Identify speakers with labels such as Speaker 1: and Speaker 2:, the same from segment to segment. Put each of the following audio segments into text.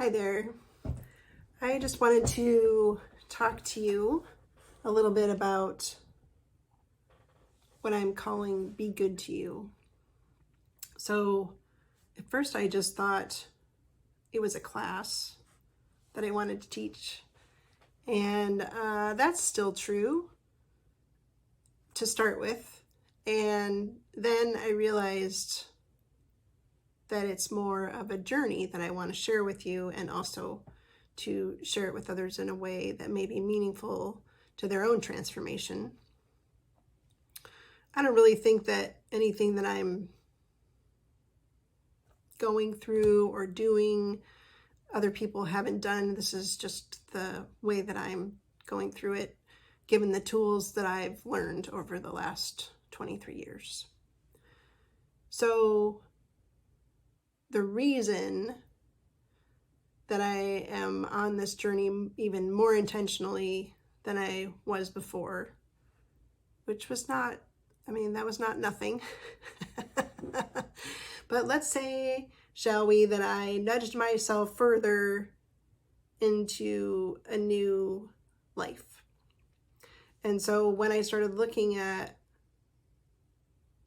Speaker 1: Hi there. I just wanted to talk to you a little bit about what I'm calling Be Good to You. So at first I just thought it was a class that I wanted to teach. And that's still true to start with. And then I realized that it's more of a journey that I want to share with you, and also to share it with others in a way that may be meaningful to their own transformation. I don't really think that anything that I'm going through or doing other people haven't done. This is just the way that I'm going through it, given the tools that I've learned over the last 23 years. So the reason that I am on this journey even more intentionally than I was before, which was not, that was not nothing. But let's say, shall we, that I nudged myself further into a new life. And so when I started looking at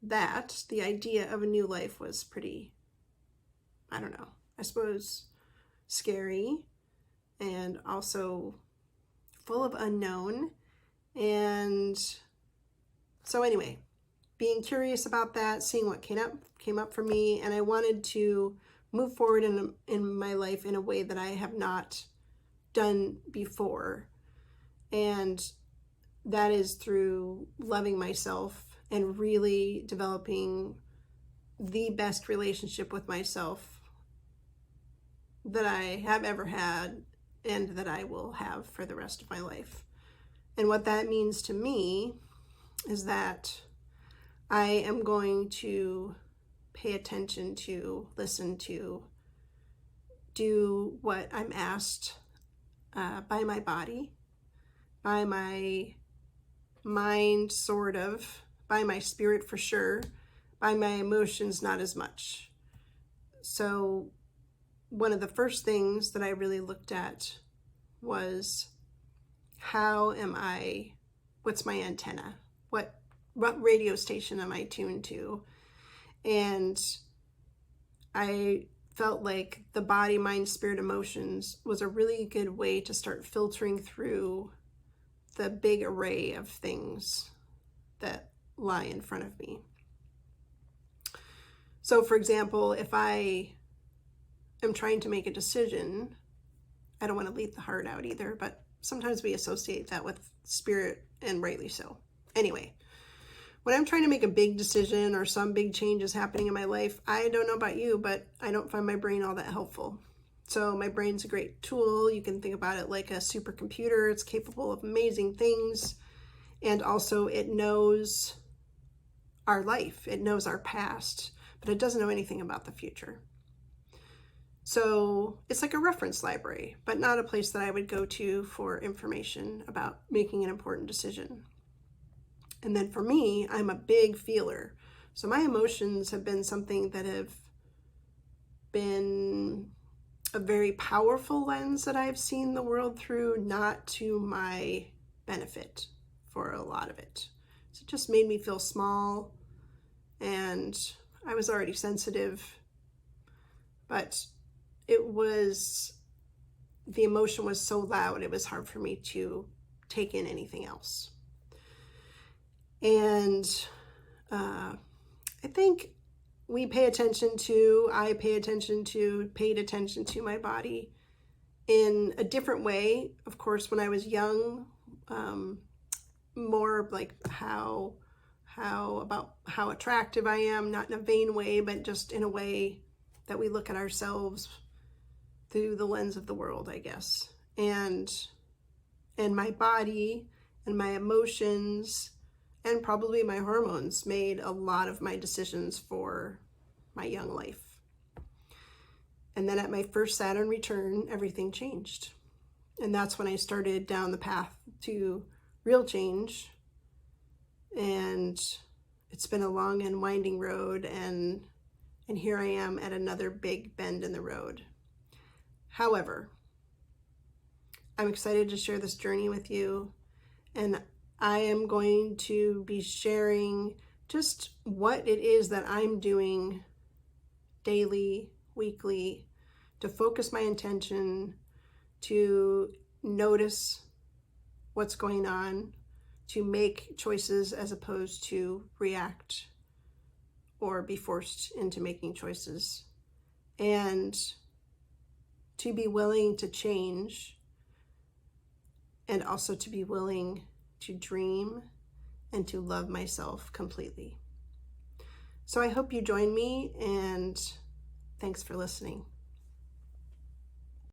Speaker 1: that, the idea of a new life was pretty, I suppose scary, and also full of unknown. And so anyway, being curious about that, seeing what came up for me, and I wanted to move forward in my life in a way that I have not done before. And that is through loving myself and really developing the best relationship with myself that I have ever had and that I will have for the rest of my life. And what that means to me is that I am going to pay attention to, listen to, do what I'm asked by my body, by my mind, sort of, by my spirit for sure, by my emotions not as much. So one of the first things that I really looked at was, what's my antenna? What radio station am I tuned to? And I felt like the body, mind, spirit, emotions was a really good way to start filtering through the big array of things that lie in front of me. So for example, if I am trying to make a decision, I don't want to leave the heart out either, but sometimes we associate that with spirit, and rightly so. Anyway, when I'm trying to make a big decision or some big change is happening in my life, I don't know about you, but I don't find my brain all that helpful. So my brain's a great tool. You can think about it like a supercomputer. It's capable of amazing things. And also it knows our life. It knows our past, but it doesn't know anything about the future. So it's like a reference library, but not a place that I would go to for information about making an important decision. And then for me, I'm a big feeler. So my emotions have been something that have been a very powerful lens that I've seen the world through, not to my benefit for a lot of it. So it just made me feel small, and I was already sensitive, but the emotion was so loud, it was hard for me to take in anything else. And I think I paid attention to my body in a different way. Of course, when I was young, more like how attractive I am, not in a vain way, but just in a way that we look at ourselves through the lens of the world, I guess. And my body and my emotions and probably my hormones made a lot of my decisions for my young life. And then at my first Saturn return, everything changed. And that's when I started down the path to real change. And it's been a long and winding road, and here I am at another big bend in the road. However, I'm excited to share this journey with you, and I am going to be sharing just what it is that I'm doing daily, weekly, to focus my intention, to notice what's going on, to make choices as opposed to react or be forced into making choices, and to be willing to change, and also to be willing to dream and to love myself completely. So I hope you join me, and thanks for listening.